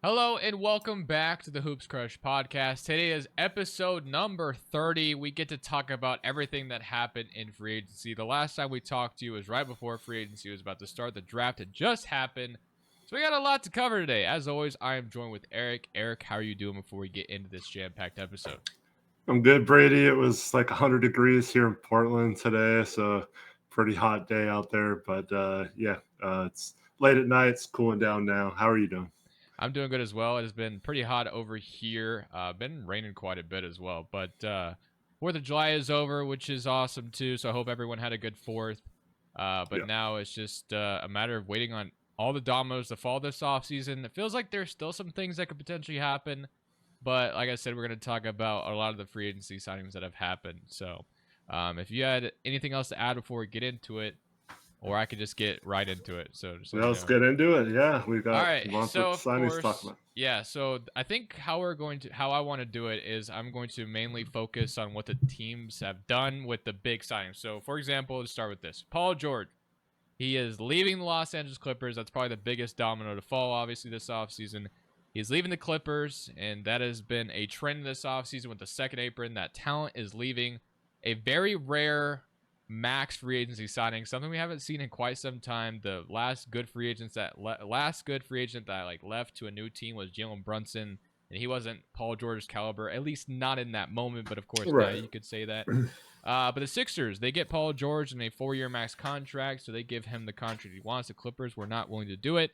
Hello and welcome back to the Hoops Crush podcast. Today is episode number 30. We get to talk about everything that happened in free agency. The last time we talked to you was right before free agency was about to start. The draft had just happened. So we got a lot to cover today. As always, I am joined with Eric. Eric, how are you doing before we get into this jam-packed episode? I'm good, Brady. It was like 100 degrees here in Portland today, so pretty hot day out there. But it's late at night. It's cooling down now. How are you doing? I'm doing good as well. It has been pretty hot over here. Been raining quite a bit as well. But 4th of July is over, which is awesome too. So I hope everyone had a good 4th. But Yeah. now it's just a matter of waiting on all the dominoes to fall this offseason. It feels like there's still some things that could potentially happen. But like I said, we're going to talk about a lot of the free agency signings that have happened. So if you had anything else to add before we get into it, or I could just get right into it. So just let Yeah, me let's know. get into it. Yeah, we All got right. lots of So of signings to talk course, about. yeah. So I think how I want to do it is I'm going to mainly focus on what the teams have done with the big signings. So for example, let's start with this. Paul George. He is leaving the Los Angeles Clippers. That's probably the biggest domino to fall, obviously, this offseason. He's leaving the Clippers, and that has been a trend this offseason with the second apron. That talent is leaving. A very rare max free agency signing, something we haven't seen in quite some time. The last good free agent that left to a new team was Jalen Brunson, and he wasn't Paul George's caliber, at least not in that moment. But of course, now Right. you could say that. But the Sixers, they get Paul George in a 4-year max contract, so they give him the contract he wants. The Clippers were not willing to do it.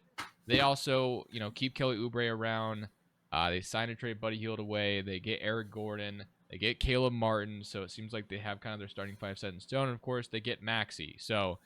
They also, keep Kelly Oubre around. They sign and trade Buddy Hield away. They get Eric Gordon. They get Caleb Martin. So it seems like they have kind of their starting five set in stone. And of course, they get Maxey. So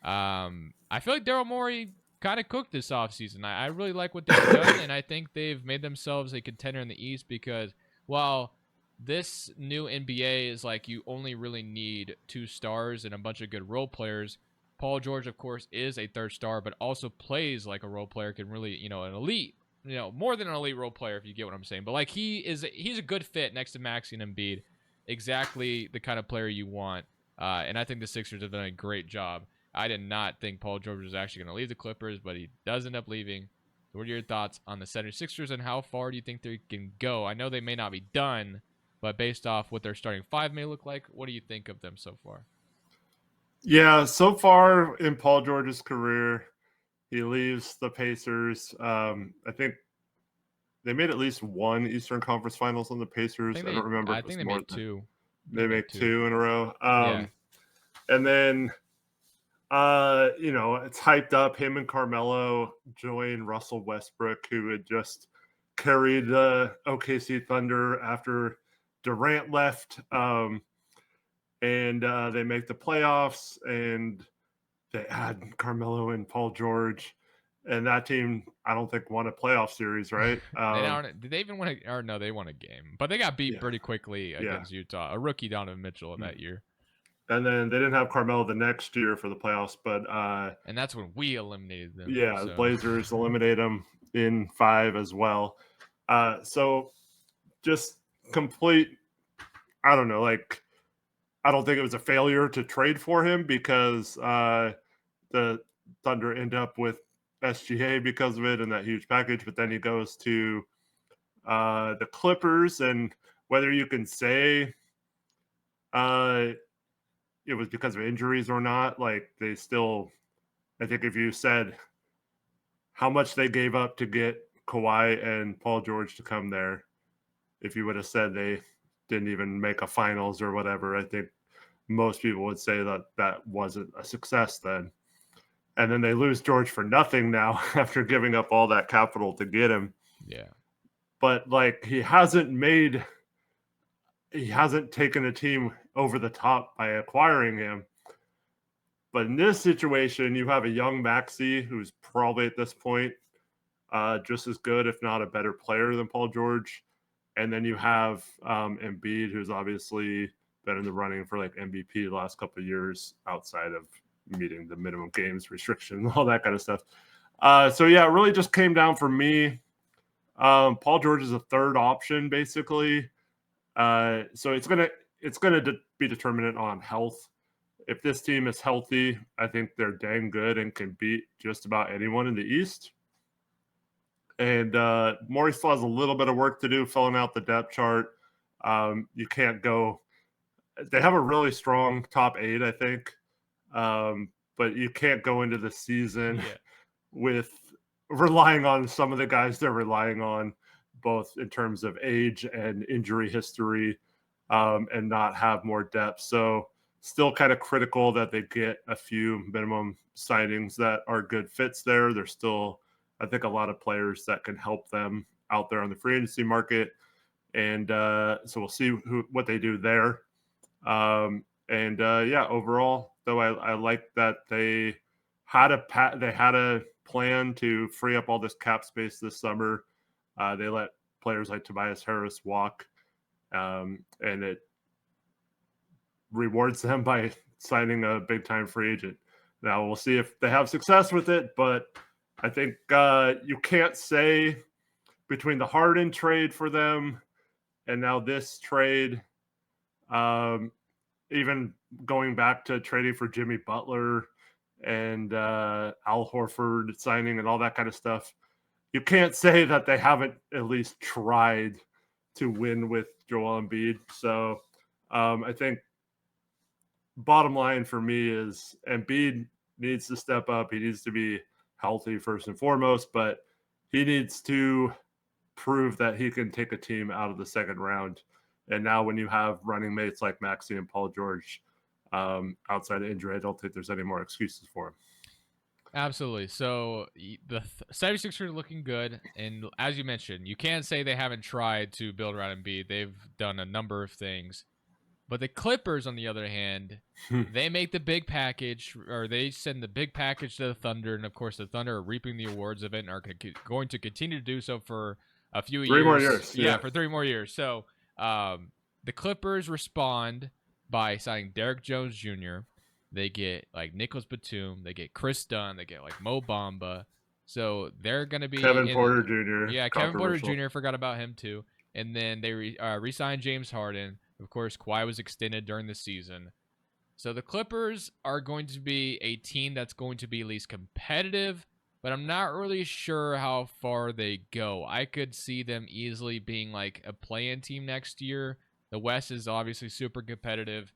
I feel like Daryl Morey kind of cooked this offseason. I really like what they've done, and I think they've made themselves a contender in the East because while this new NBA is like you only really need 2 stars and a bunch of good role players. Paul George, of course, is a third star, but also plays like a role player, can really, an elite, more than an elite role player, if you get what I'm saying. But like he's a good fit next to Maxey and Embiid. Exactly the kind of player you want. And I think the Sixers have done a great job. I did not think Paul George was actually going to leave the Clippers, but he does end up leaving. So what are your thoughts on the 76ers and how far do you think they can go? I know they may not be done, but based off what their starting five may look like, what do you think of them so far? Yeah, so far in Paul George's career, he leaves the Pacers. I think they made at least one Eastern Conference Finals on the Pacers. I don't remember if I it think was they more made than two. they make two in a row. Yeah. And then it's hyped up. Him and Carmelo join Russell Westbrook, who had just carried the OKC Thunder after Durant left. And they make the playoffs, and they add Carmelo and Paul George. And that team, I don't think, won a playoff series, right? Did they even win or no, they won a game. But they got beat Yeah. pretty quickly against Utah. A rookie Donovan Mitchell that year. And then they didn't have Carmelo the next year for the playoffs, but and that's when we eliminated them. Yeah, the Blazers eliminate them in 5 as well. So just complete, I don't know, like I don't think it was a failure to trade for him because the Thunder end up with SGA because of it and that huge package. But then he goes to the Clippers, and whether you can say it was because of injuries or not, like they still, I think if you said how much they gave up to get Kawhi and Paul George to come there, if you would have said they didn't even make a finals or whatever, I think most people would say that that wasn't a success then. And then they lose George for nothing now after giving up all that capital to get him. Yeah. But like he hasn't taken a team over the top by acquiring him. But in this situation, you have a young Maxey who's probably at this point just as good, if not a better player than Paul George. And then you have Embiid, who's obviously been in the running for like MVP the last couple of years outside of meeting the minimum games restriction, all that kind of stuff. So yeah, it really just came down for me. Paul George is a third option, basically. So it's gonna be determinant on health. If this team is healthy, I think they're dang good and can beat just about anyone in the East. And Morey still has a little bit of work to do filling out the depth chart. You can't go. They have a really strong top 8, I think, but you can't go into the season with relying on some of the guys they're relying on, both in terms of age and injury history, and not have more depth. So still kind of critical that they get a few minimum signings that are good fits there. There's still, I think, a lot of players that can help them out there on the free agency market. And so we'll see what they do there. Yeah, overall, though, I like that they had a plan to free up all this cap space this summer. They let players like Tobias Harris walk, and it rewards them by signing a big time free agent. Now we'll see if they have success with it, but I think you can't say between the Harden trade for them and now this trade, even going back to trading for Jimmy Butler and Al Horford signing and all that kind of stuff, you can't say that they haven't at least tried to win with Joel Embiid. So I think bottom line for me is Embiid needs to step up. He needs to be healthy first and foremost, but he needs to prove that he can take a team out of the second round. And now when you have running mates like Maxey and Paul George outside of injury, I don't think there's any more excuses for him. Absolutely. So the 76ers are looking good. And as you mentioned, you can't say they haven't tried to build around Embiid. They've done a number of things. But the Clippers, on the other hand, they make the big package, or they send the big package to the Thunder. And, of course, the Thunder are reaping the awards of it and are going to continue to do so for a few years. 3 more years. Yeah, for 3 more years. So the Clippers respond by signing Derrick Jones Jr., they get like Nicholas Batum, they get Chris Dunn, they get like Mo Bamba. So they're going to be Kevin Porter Jr. Yeah, Kevin Porter Jr. Forgot about him too. And then they re-signed James Harden. Of course, Kawhi was extended during the season. So the Clippers are going to be a team that's going to be at least competitive, but I'm not really sure how far they go. I could see them easily being like a play-in team next year. The West is obviously super competitive.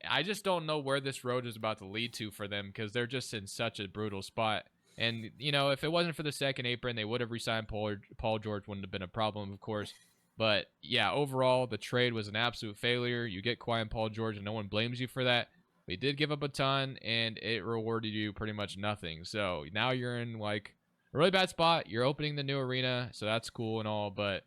I just don't know where this road is about to lead to for them because they're just in such a brutal spot. And, you know, if it wasn't for the second apron, they would have re-signed Paul George. Wouldn't have been a problem, of course. But, yeah, overall, the trade was an absolute failure. You get Kawhi and Paul George, and no one blames you for that. They did give up a ton, and it rewarded you pretty much nothing. So now you're in, like, a really bad spot. You're opening the new arena, so that's cool and all. But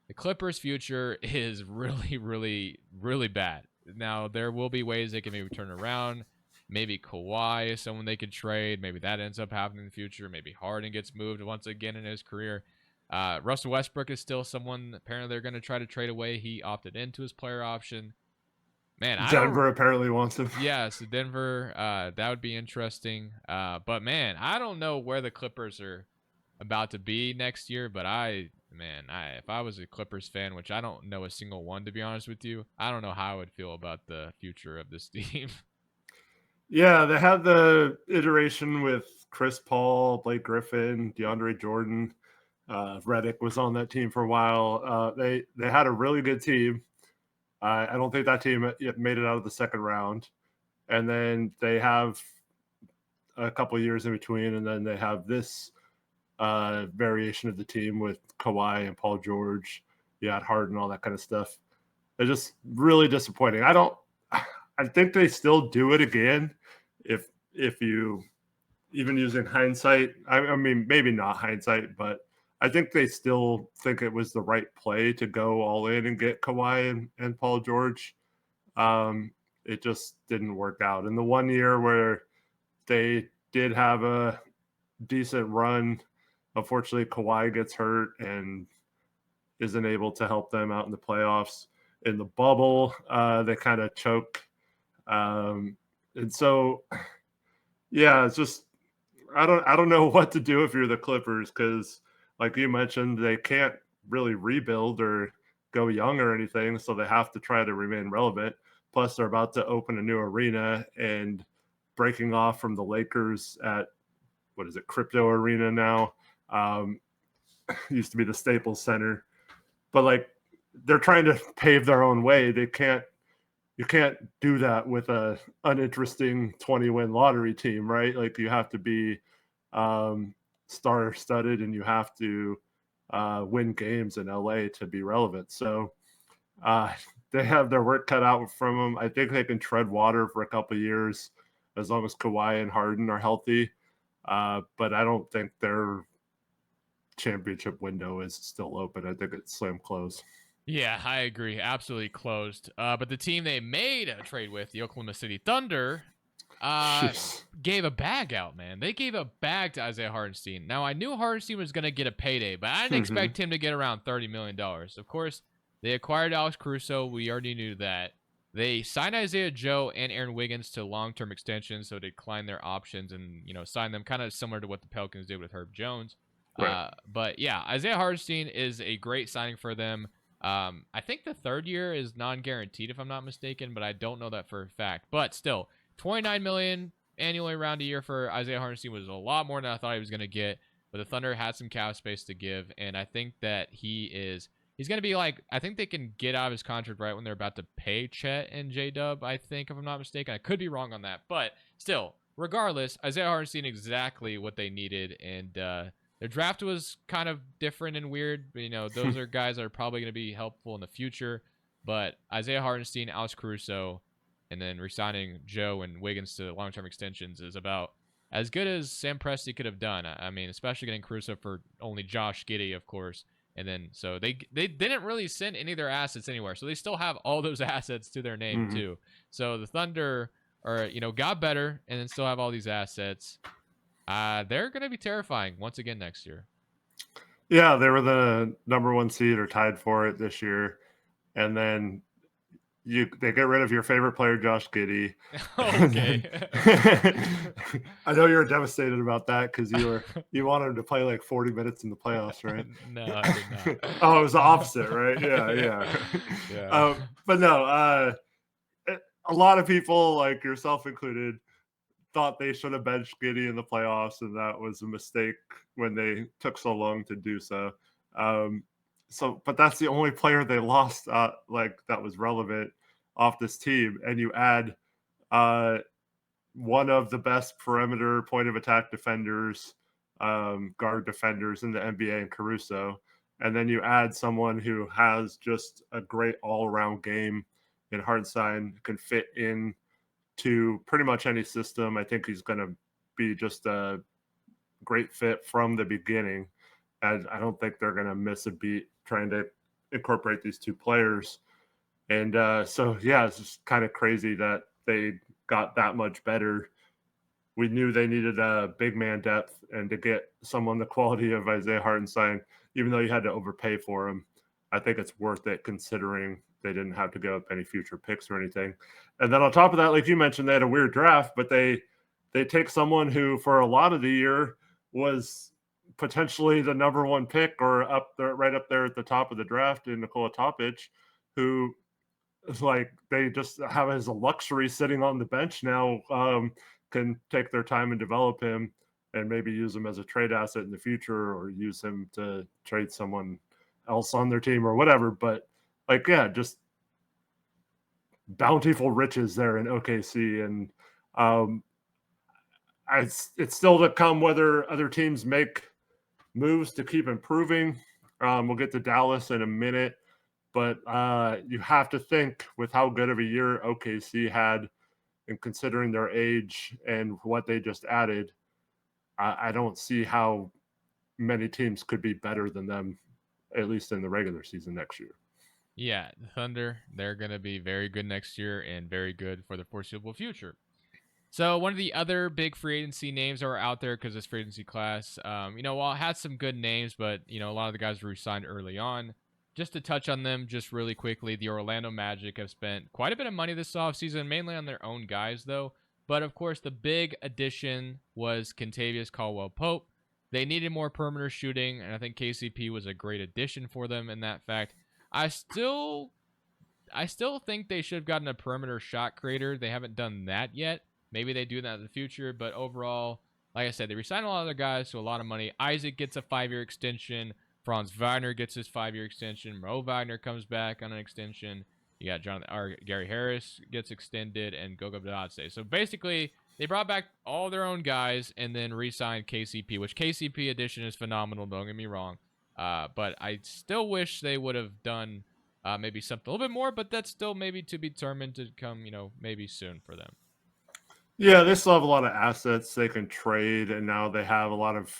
the Clippers' future is really, really, really bad. Now, there will be ways they can maybe turn around. Maybe Kawhi is someone they could trade. Maybe that ends up happening in the future. Maybe Harden gets moved once again in his career. Russell Westbrook is still someone apparently they're going to try to trade away. He opted into his player option. Man, Denver apparently wants him. Yeah, so Denver, that would be interesting. But, man, I don't know where the Clippers are about to be next year, but if I was a Clippers fan, which I don't know a single one, to be honest with you, I don't know how I would feel about the future of this team. Yeah, they had the iteration with Chris Paul, Blake Griffin, DeAndre Jordan. Redick was on that team for a while. They had a really good team. I don't think that team yet made it out of the second round. And then they have a couple years in between, and then they have this variation of the team with Kawhi and Paul George, Harden, all that kind of stuff. They're just really disappointing. I think they still do it again if you even using hindsight. I mean, maybe not hindsight, but I think they still think it was the right play to go all in and get Kawhi and Paul George. It just didn't work out. In the 1 year where they did have a decent run, unfortunately, Kawhi gets hurt and isn't able to help them out in the playoffs. In the bubble, they kind of choke. And so, yeah, it's just I don't know what to do if you're the Clippers because, like you mentioned, they can't really rebuild or go young or anything, so they have to try to remain relevant. Plus, they're about to open a new arena and breaking off from the Lakers at Crypto Arena now. used to be the Staples Center, but like they're trying to pave their own way. You can't do that with a uninteresting 20-win lottery team, right? Like you have to be star-studded, and you have to win games in LA to be relevant. So they have their work cut out from them. I think they can tread water for a couple of years as long as Kawhi and Harden are healthy. But I don't think their championship window is still open. I think it's slam closed. Yeah, I agree. Absolutely closed. But the team they made a trade with, the Oklahoma City Thunder, gave a bag out, man. They gave a bag to Isaiah Hartenstein. Now, I knew Hartenstein was going to get a payday, but I didn't expect him to get around $30 million. Of course, they acquired Alex Caruso. We already knew that. They signed Isaiah Joe and Aaron Wiggins to long-term extensions, so they declined their options and, signed them kind of similar to what the Pelicans did with Herb Jones. Right. But yeah, Isaiah Hartenstein is a great signing for them. I think the third year is non-guaranteed if I'm not mistaken, but I don't know that for a fact. But still, $29 million annually around a year for Isaiah Hartenstein was a lot more than I thought he was going to get. But the Thunder had some cap space to give, and I think that he's going to be like, I think they can get out of his contract right when they're about to pay Chet and J-Dub, I think, if I'm not mistaken. I could be wrong on that, but still, regardless, Isaiah Hartenstein exactly what they needed, and their draft was kind of different and weird, but, those are guys that are probably going to be helpful in the future. But Isaiah Hartenstein, Alex Caruso, and then re-signing Joe and Wiggins to long-term extensions is about as good as Sam Presti could have done. I mean, especially getting Caruso for only Josh Giddey, of course. And then, so they didn't really send any of their assets anywhere. So they still have all those assets to their name, too. So the Thunder got better and then still have all these assets. They're going to be terrifying once again next year. Yeah, they were the number 1 seed or tied for it this year. And then they get rid of your favorite player, Josh Giddey. Okay. I know you're devastated about that because you wanted him to play like 40 minutes in the playoffs, right? No, I did not. Oh, it was the opposite, right? Yeah. But no, a lot of people, like yourself included, thought they should have benched Giddey in the playoffs, and that was a mistake when they took so long to do so. But that's the only player they lost, that was relevant off this team, and you add one of the best perimeter point of attack defenders, guard defenders in the NBA in Caruso, and then you add someone who has just a great all-around game in Hartenstein, can fit in to pretty much any system. I think he's going to be just a great fit from the beginning. And I don't think they're going to miss a beat trying to incorporate these two players. And so, yeah, it's just kind of crazy that they got that much better. We knew they needed a big man depth, and to get someone the quality of Isaiah Hartenstein, even though you had to overpay for him, I think it's worth it considering they didn't have to give up any future picks or anything. And then on top of that, like you mentioned, they had a weird draft, but they take someone who for a lot of the year was potentially the number 1 pick or right up there at the top of the draft in Nikola Topic, who is like they just have as a luxury sitting on the bench now, can take their time and develop him and maybe use him as a trade asset in the future or use him to trade someone else on their team or whatever. But just bountiful riches there in OKC. And it's still to come whether other teams make moves to keep improving. We'll get to Dallas in a minute, but you have to think with how good of a year OKC had and considering their age and what they just added, I don't see how many teams could be better than them, at least in the regular season next year. Yeah, the Thunder, they're going to be very good next year and very good for the foreseeable future. So one of the other big free agency names that are out there because this free agency class, while it had some good names, but, a lot of the guys were signed early on. Just to touch on them just really quickly, the Orlando Magic have spent quite a bit of money this offseason, mainly on their own guys, though. But, of course, the big addition was Kentavious Caldwell-Pope. They needed more perimeter shooting, and I think KCP was a great addition for them in that fact. I still think they should have gotten a perimeter shot creator. They haven't done that yet. Maybe they do that in the future, but overall, like I said, they re-signed a lot of their guys to a lot of money. Isaac gets a 5-year extension Franz Wagner gets his 5-year extension. Mo Wagner comes back on an extension. You got Gary Harris gets extended, and Goga Bitadze. So basically, they brought back all their own guys and then re-signed KCP, which KCP addition is phenomenal. Don't get me wrong. But I still wish they would have done maybe something a little bit more, but that's still maybe to be determined to come, maybe soon for them. Yeah, they still have a lot of assets they can trade, and now they have a lot of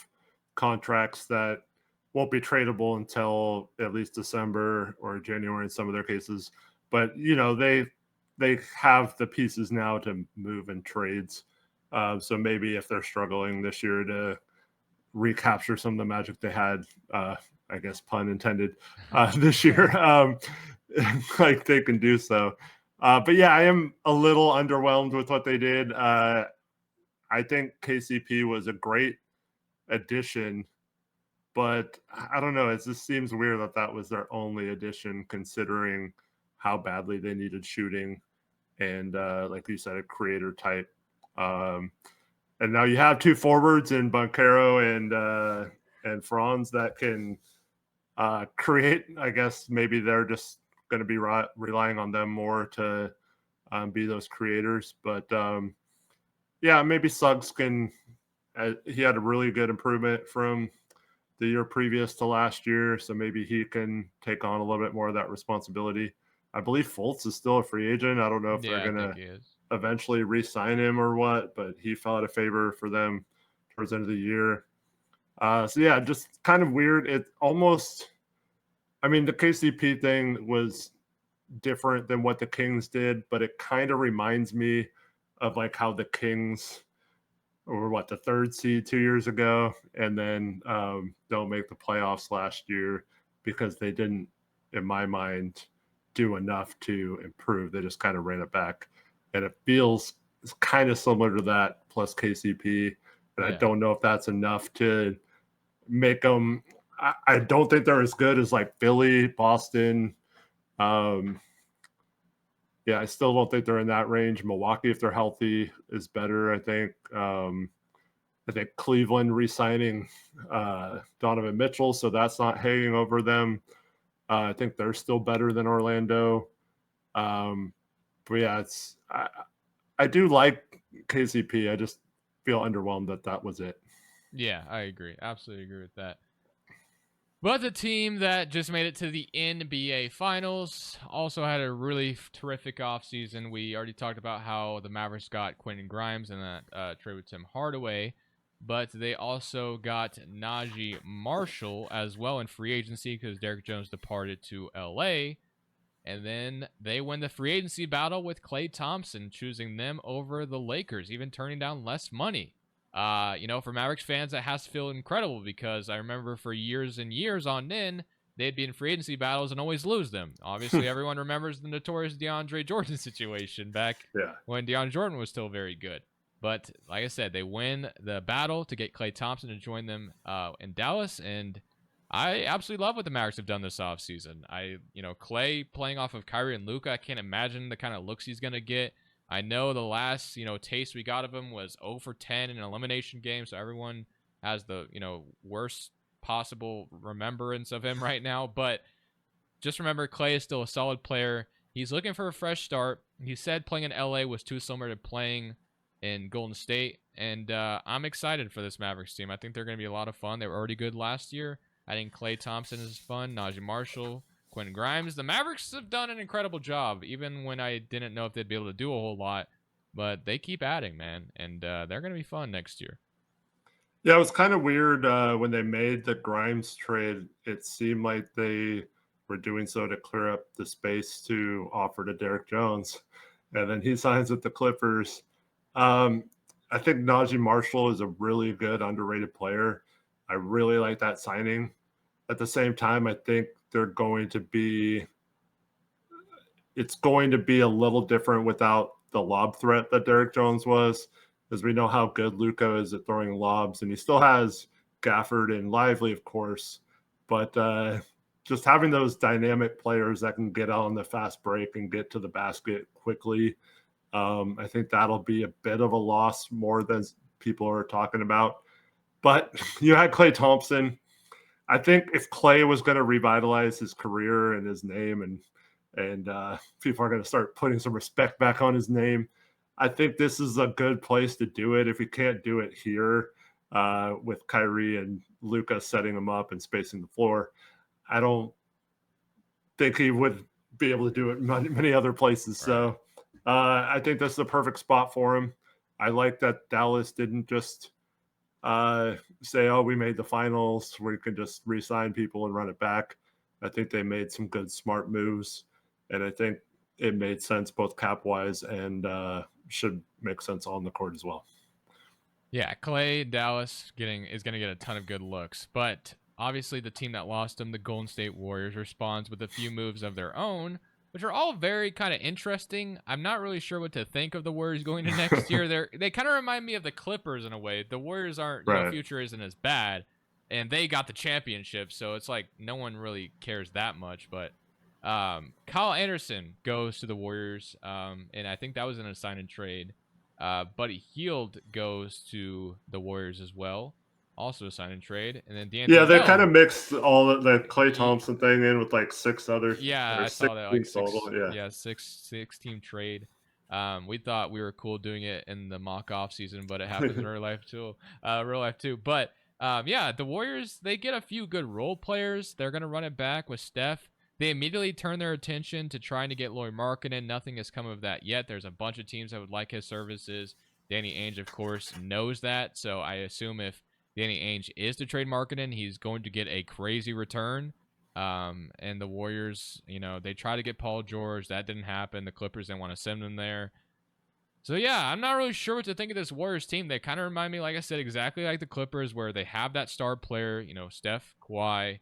contracts that won't be tradable until at least December or January in some of their cases. But they have the pieces now to move in trades. So maybe if they're struggling this year to recapture some of the magic they had, I guess pun intended, this year, like they can do so. But yeah, I am a little underwhelmed with what they did. I think KCP was a great addition, but I don't know. It just seems weird that was their only addition, considering how badly they needed shooting and, like you said, a creator type. And now you have two forwards in Banchero and Franz that can create. I guess maybe they're just going to be relying on them more to be those creators. But yeah, maybe Suggs can. He had a really good improvement from the year previous to last year, so maybe he can take on a little bit more of that responsibility. I believe Fultz is still a free agent. I don't know if they're going to eventually re-sign him or what, but he fell out of favor for them towards the end of the year. So yeah, just kind of weird. It almost, I mean, the KCP thing was different than what the Kings did, but it kind of reminds me of like how the Kings were the third seed 2 years ago, and then don't make the playoffs last year because they didn't, in my mind, do enough to improve. They just kind of ran it back. And it feels kind of similar to that plus KCP. And I don't know if that's enough to make them. I don't think they're as good as like Philly, Boston. Yeah, I still don't think they're in that range. Milwaukee, if they're healthy, is better, I think. I think Cleveland re-signing Donovan Mitchell, so that's not hanging over them. I think they're still better than Orlando. But yeah, I do like KCP. I just feel underwhelmed that was it. Yeah, I agree. Absolutely agree with that. But the team that just made it to the NBA Finals also had a really terrific offseason. We already talked about how the Mavericks got Quentin Grimes and that trade with Tim Hardaway. But they also got Najee Marshall as well in free agency because Derrick Jones departed to LA. And then they win the free agency battle with Klay Thompson, choosing them over the Lakers, even turning down less money. For Mavericks fans, that has to feel incredible because I remember for years and years on end, they'd be in free agency battles and always lose them. Obviously, everyone remembers the notorious DeAndre Jordan situation back when DeAndre Jordan was still very good. But like I said, they win the battle to get Klay Thompson to join them in Dallas, and I absolutely love what the Mavericks have done this offseason. Klay playing off of Kyrie and Luka, I can't imagine the kind of looks he's going to get. I know the last, taste we got of him was 0 for 10 in an elimination game, so everyone has the, worst possible remembrance of him right now. But just remember, Klay is still a solid player. He's looking for a fresh start. He said playing in LA was too similar to playing in Golden State, and I'm excited for this Mavericks team. I think they're going to be a lot of fun. They were already good last year. I think Klay Thompson is fun, Najee Marshall, Quentin Grimes. The Mavericks have done an incredible job, even when I didn't know if they'd be able to do a whole lot. But they keep adding, man, and they're going to be fun next year. Yeah, it was kind of weird when they made the Grimes trade. It seemed like they were doing so to clear up the space to offer to Derrick Jones. And then he signs with the Clippers. I think Najee Marshall is a really good, underrated player. I really like that signing. At the same time, I think it's going to be a little different without the lob threat that Derrick Jones was, because we know how good Luka is at throwing lobs, and he still has Gafford and Lively, of course. But just having those dynamic players that can get out on the fast break and get to the basket quickly, I think that'll be a bit of a loss more than people are talking about. But you had Klay Thompson. I think if Klay was going to revitalize his career and his name, and people are going to start putting some respect back on his name, I think this is a good place to do it. If you can't do it here with Kyrie and Luka setting him up and spacing the floor, I don't think he would be able to do it many other places. Right. So I think that's the perfect spot for him. I like that Dallas didn't just say, oh, we made the finals, where you can just re-sign people and run it back. I think they made some good, smart moves. And I think it made sense both cap-wise and should make sense on the court as well. Yeah, Klay, Dallas is going to get a ton of good looks. But obviously the team that lost him, the Golden State Warriors, responds with a few moves of their own, which are all very kind of interesting. I'm not really sure what to think of the Warriors going to next year. They kind of remind me of the Clippers in a way. The Warriors aren't, Right. future isn't as bad, and they got the championship, so it's like no one really cares that much. But Kyle Anderson goes to the Warriors, and I think that was in a sign and trade. Buddy Hield goes to the Warriors as well. Also a sign and trade. And then Yeah, they kind of mixed all the Klay Thompson thing in with like 6 other. Yeah, I saw that, like total. six team trade. We thought we were cool doing it in the mock off season, but it happens in real life too. But yeah, the Warriors, they get a few good role players. They're gonna run it back with Steph. They immediately turn their attention to trying to get Lauri Markkanen. Nothing has come of that yet. There's a bunch of teams that would like his services. Danny Ainge, of course, knows that. So I assume if Danny Ainge is to trade Markkanen, he's going to get a crazy return. And the Warriors, they try to get Paul George. That didn't happen. The Clippers didn't want to send him there. So yeah, I'm not really sure what to think of this Warriors team. They kind of remind me, like I said, exactly like the Clippers, where they have that star player, Steph, Kawhi.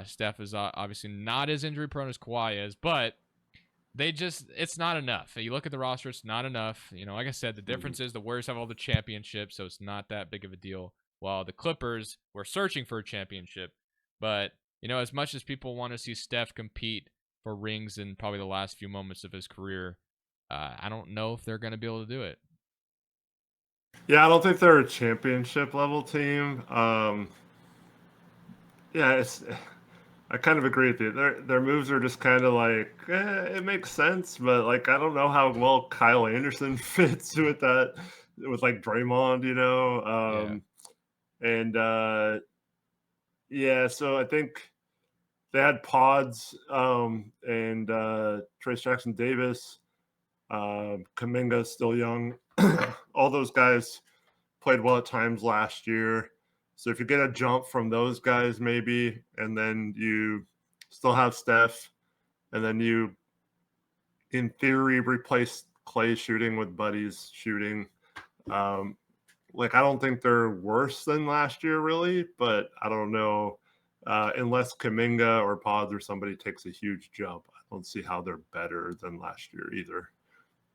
Steph is obviously not as injury prone as Kawhi is, but it's not enough. You look at the roster, it's not enough. Like I said, the difference is the Warriors have all the championships, so it's not that big of a deal. While the Clippers were searching for a championship. But, as much as people want to see Steph compete for rings in probably the last few moments of his career, I don't know if they're going to be able to do it. Yeah, I don't think they're a championship level team. Yeah, I kind of agree with you. Their moves are just kind of like, it makes sense, but like I don't know how well Kyle Anderson fits with that, with like Draymond, And yeah, so I think they had Pods and Trace Jackson Davis, Kuminga still young. All those guys played well at times last year. So if you get a jump from those guys, maybe, and then you still have Steph, and then you, in theory, replace Klay shooting with Buddy's shooting. Like, I don't think they're worse than last year, really, but I don't know. Unless Kuminga or Pods or somebody takes a huge jump, I don't see how they're better than last year either.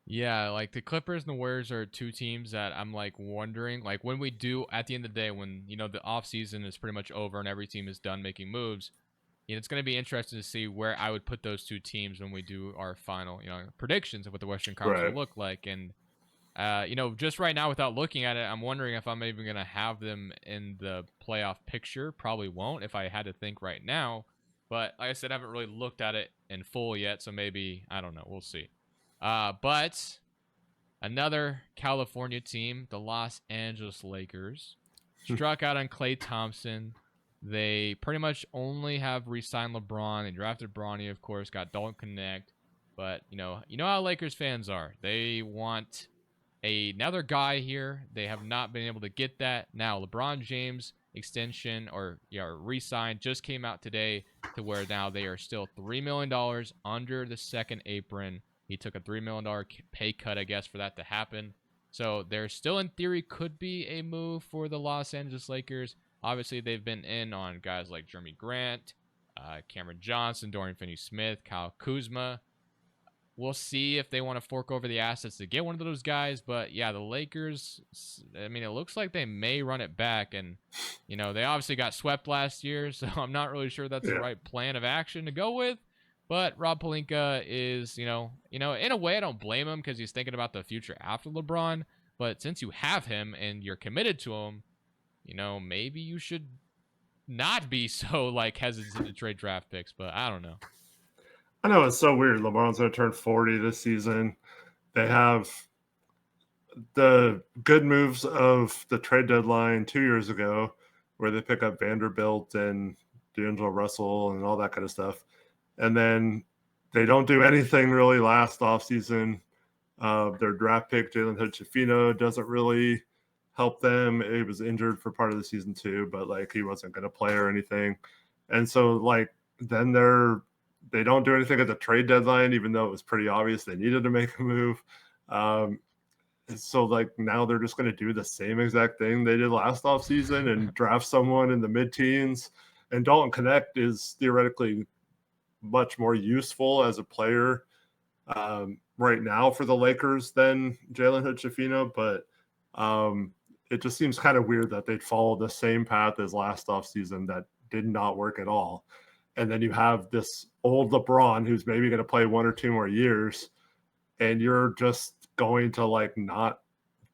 Yeah, like the Clippers and the Warriors are two teams that I'm like wondering, like when we do at the end of the day, when the off season is pretty much over and every team is done making moves, it's going to be interesting to see where I would put those two teams when we do our final, predictions of what the Western Conference will look like. And just right now without looking at it, I'm wondering if I'm even going to have them in the playoff picture. Probably won't if I had to think right now. But like I said, I haven't really looked at it in full yet, so maybe, I don't know. We'll see. But another California team, the Los Angeles Lakers, struck out on Klay Thompson. They pretty much only have re-signed LeBron. They drafted Bronny, of course, got Dalton Connect. But, you know how Lakers fans are. They want another guy here. They have not been able to get that. Now, LeBron James extension or re-signed just came out today to where now they are still $3 million under the second apron. He took a $3 million pay cut, I guess, for that to happen. So there still, in theory, could be a move for the Los Angeles Lakers. Obviously, they've been in on guys like Jeremy Grant, Cameron Johnson, Dorian Finney-Smith, Kyle Kuzma. We'll see if they want to fork over the assets to get one of those guys. But, yeah, the Lakers, I mean, it looks like they may run it back. And, they obviously got swept last year, so I'm not really sure that's the right plan of action to go with. But Rob Pelinka is, in a way, I don't blame him because he's thinking about the future after LeBron. But since you have him and you're committed to him, maybe you should not be so like hesitant to trade draft picks, but I don't know. I know it's so weird. LeBron's going to turn 40 this season. They have the good moves of the trade deadline 2 years ago, where they pick up Vanderbilt and D'Angelo Russell and all that kind of stuff. And then they don't do anything really last offseason. Their draft pick, Jalen Hood-Schifino, doesn't really help them. He was injured for part of the season too, but like he wasn't going to play or anything. And so like then they don't do anything at the trade deadline, even though it was pretty obvious they needed to make a move. So like now they're just going to do the same exact thing they did last offseason and draft someone in the mid-teens. And Dalton Connect is theoretically much more useful as a player right now for the Lakers than Jalen Hood-Schifino, but it just seems kind of weird that they'd follow the same path as last offseason that did not work at all. And then you have this old LeBron who's maybe going to play 1 or 2 more years, and you're just going to like not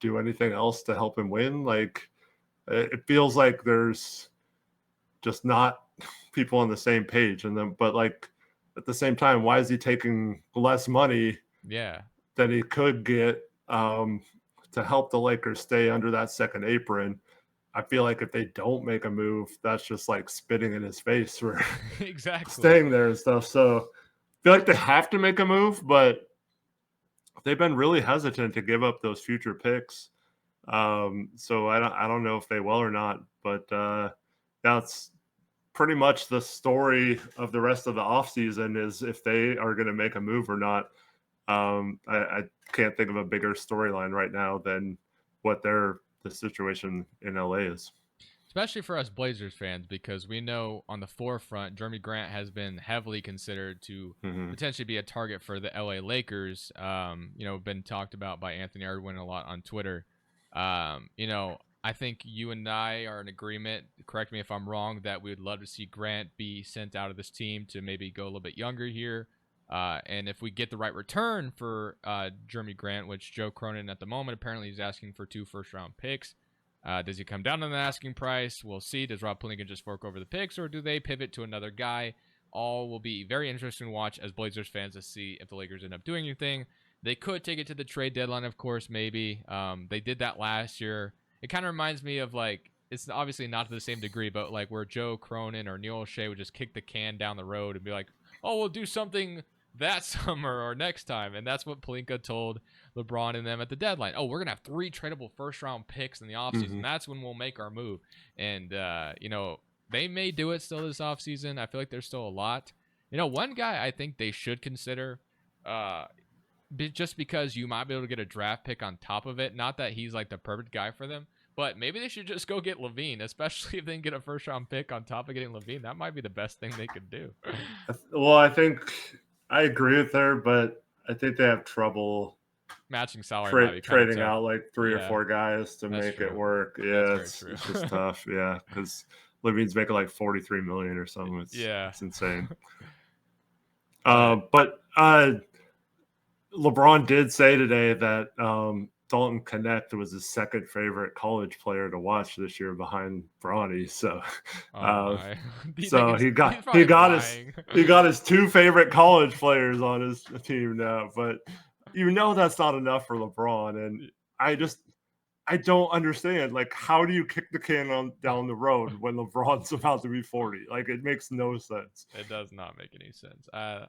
do anything else to help him win. Like it feels like there's just not people on the same page. And then, but like at the same time, why is he taking less money than he could get to help the Lakers stay under that second apron? I feel like if they don't make a move, that's just like spitting in his face for exactly staying there and stuff. So I feel like they have to make a move, but they've been really hesitant to give up those future picks. So I don't know if they will or not, but that's pretty much the story of the rest of the offseason is if they are going to make a move or not. I can't think of a bigger storyline right now than what the situation in LA is. Especially for us Blazers fans, because we know on the forefront, Jeremy Grant has been heavily considered to potentially be a target for the LA Lakers. Been talked about by Anthony Erdwin a lot on Twitter. I think you and I are in agreement, correct me if I'm wrong, that we would love to see Grant be sent out of this team to maybe go a little bit younger here. And if we get the right return for Jeremy Grant, which Joe Cronin at the moment apparently is asking for 2 first-round picks, does he come down on the asking price? We'll see. Does Rob Pelinka just fork over the picks, or do they pivot to another guy? All will be very interesting to watch as Blazers fans to see if the Lakers end up doing anything. They could take it to the trade deadline, of course, maybe. They did that last year. It kind of reminds me of, like, it's obviously not to the same degree, but like where Joe Cronin or Neil O'Shea would just kick the can down the road and be like, oh, we'll do something that summer or next time. And that's what Pelinka told LeBron and them at the deadline. Oh, we're going to have 3 tradable first-round picks in the offseason. That's when we'll make our move. And, they may do it still this offseason. I feel like there's still a lot. One guy I think they should consider, just because you might be able to get a draft pick on top of it. Not that he's like the perfect guy for them, but maybe they should just go get LaVine, especially if they can get a first-round pick on top of getting LaVine. That might be the best thing they could do. Well, I think I agree with her, but I think they have trouble matching salary trading out like 3 or 4 guys to make it work. Yeah, it's just tough. Yeah, because LaVine's making like $43 million or something. It's insane. But LeBron did say today that Dalton Connect was his second favorite college player to watch this year behind Bronny. So, so he got his 2 favorite college players on his team now. But that's not enough for LeBron, and I don't understand. Like, how do you kick the can down the road when LeBron's about to be 40? Like, it makes no sense. It does not make any sense. I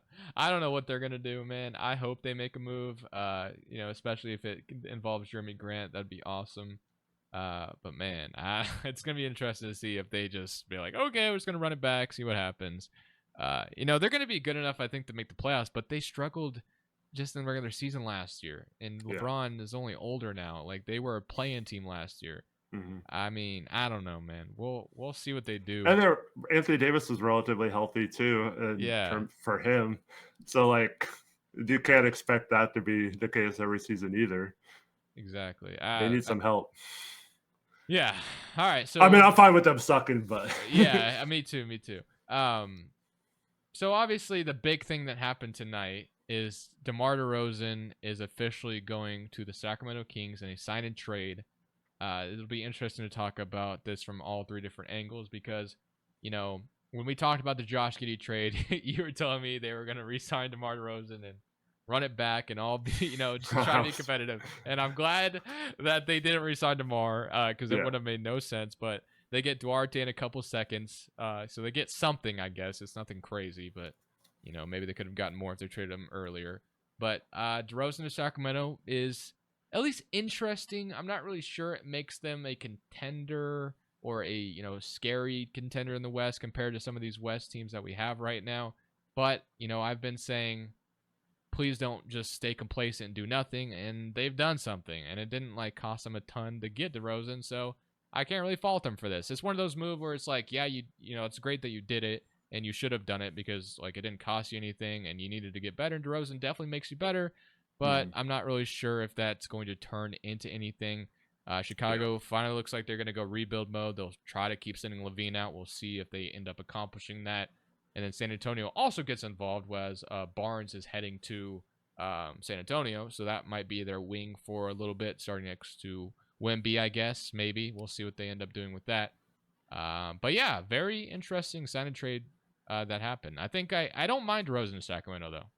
don't know what they're gonna do, man. I hope they make a move. Especially if it involves Jeremy Grant, that'd be awesome. But man, it's gonna be interesting to see if they just be like, okay, we're just gonna run it back, see what happens. They're gonna be good enough, I think, to make the playoffs, but they struggled just in the regular season last year, and LeBron is only older now. Like, they were a play-in team last year. I mean, I don't know, man. We'll see what they do. And Anthony Davis was relatively healthy too, for him. So like, you can't expect that to be the case every season either. Exactly. They need some help. Yeah. All right. So I mean, I'm fine with them sucking, but yeah, me too. So obviously the big thing that happened tonight is DeMar DeRozan is officially going to the Sacramento Kings in a sign and trade. It'll be interesting to talk about this from all 3 different angles, because when we talked about the Josh Giddey trade, you were telling me they were going to re-sign DeMar DeRozan and run it back and all be, just try to be competitive. And I'm glad that they didn't re-sign DeMar because it would have made no sense. But they get Duarte in a couple seconds, so they get something. I guess it's nothing crazy, but maybe they could have gotten more if they traded him earlier. But DeRozan to Sacramento is at least interesting. I'm not really sure it makes them a contender or a scary contender in the West compared to some of these West teams that we have right now. But I've been saying, please don't just stay complacent and do nothing, and they've done something, and it didn't cost them a ton to get DeRozan, so I can't really fault them for this. It's one of those moves where it's yeah, it's great that you did it, and you should have done it because it didn't cost you anything, and you needed to get better, and DeRozan definitely makes you better, but I'm not really sure if that's going to turn into anything. Chicago finally looks like they're going to go rebuild mode. They'll try to keep sending Levine out. We'll see if they end up accomplishing that. And then San Antonio also gets involved, whereas Barnes is heading to San Antonio. So that might be their wing for a little bit, starting next to Wemby, I guess. Maybe. We'll see what they end up doing with that. But yeah, very interesting sign and trade that happened. I think I don't mind DeRozan in Sacramento, though.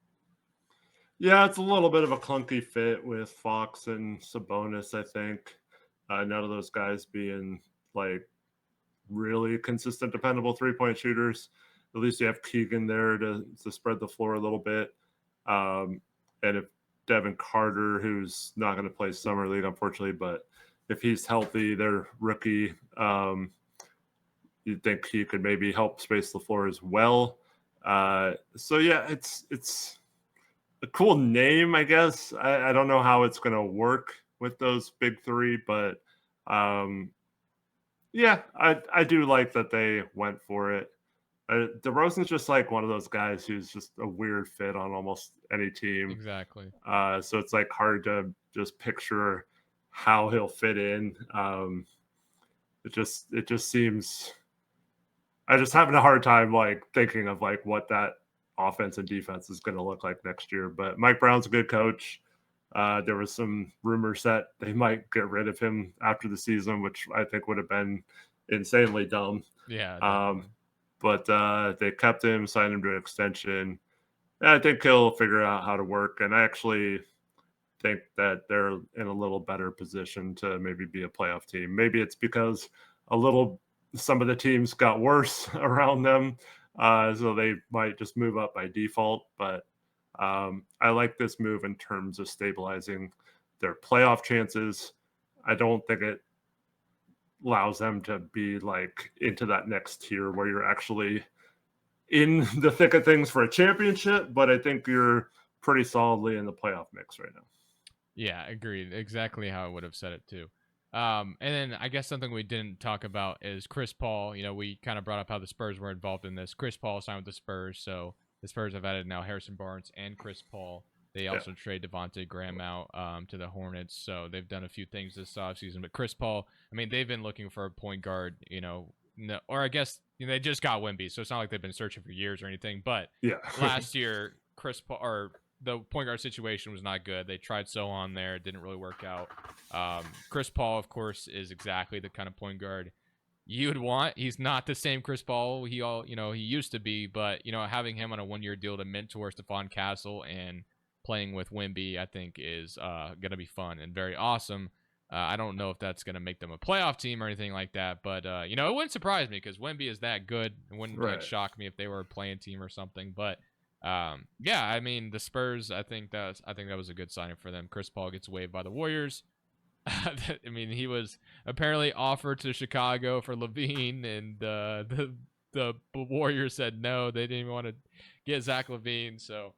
Yeah, it's a little bit of a clunky fit with Fox and Sabonis, I think. None of those guys being really consistent, dependable 3-point shooters. At least you have Keegan there to spread the floor a little bit. And if Devin Carter, who's not going to play Summer League, unfortunately, but if he's healthy, their rookie, you'd think he could maybe help space the floor as well. So yeah, it's a cool name, I guess. I don't know how it's going to work with those big three, but yeah, I do like that they went for it. DeRozan's just one of those guys who's just a weird fit on almost any team. Exactly. So it's hard to just picture how he'll fit in. It just seems. I just having a hard time thinking of what that offense and defense is going to look like next year. But Mike Brown's a good coach. There was some rumors that they might get rid of him after the season, which I think would have been insanely dumb. Yeah. But they kept him, signed him to an extension. And I think he'll figure out how to work. And I actually think that they're in a little better position to maybe be a playoff team. Maybe it's because some of the teams got worse around them. So they might just move up by default. But I like this move in terms of stabilizing their playoff chances. I don't think it allows them to be into that next tier where you're actually in the thick of things for a championship, but I think you're pretty solidly in the playoff mix right now. Yeah, agreed. Exactly how I would have said it too. And then I guess something we didn't talk about is Chris Paul. We kind of brought up how the Spurs were involved in this. Chris Paul signed with the Spurs, so the Spurs have added now Harrison Barnes and Chris Paul. They also trade Devontae Graham out to the Hornets, so they've done a few things this offseason. But Chris Paul, they've been looking for a point guard, or I guess they just got Wemby, so it's not like they've been searching for years or anything. But last year, Chris Paul or the point guard situation was not good. They tried on there, it didn't really work out. Chris Paul, of course, is exactly the kind of point guard you would want. He's not the same Chris Paul he used to be, but having him on a 1-year deal to mentor Stephon Castle and playing with Wemby, I think is going to be fun and very awesome. I don't know if that's going to make them a playoff team or anything like that, but it wouldn't surprise me because Wemby is that good. It wouldn't shock me if they were a playing team or something. But the Spurs, I think that was a good signing for them. Chris Paul gets waived by the Warriors. He was apparently offered to Chicago for Levine, and the Warriors said no. They didn't even want to get Zach Levine. So,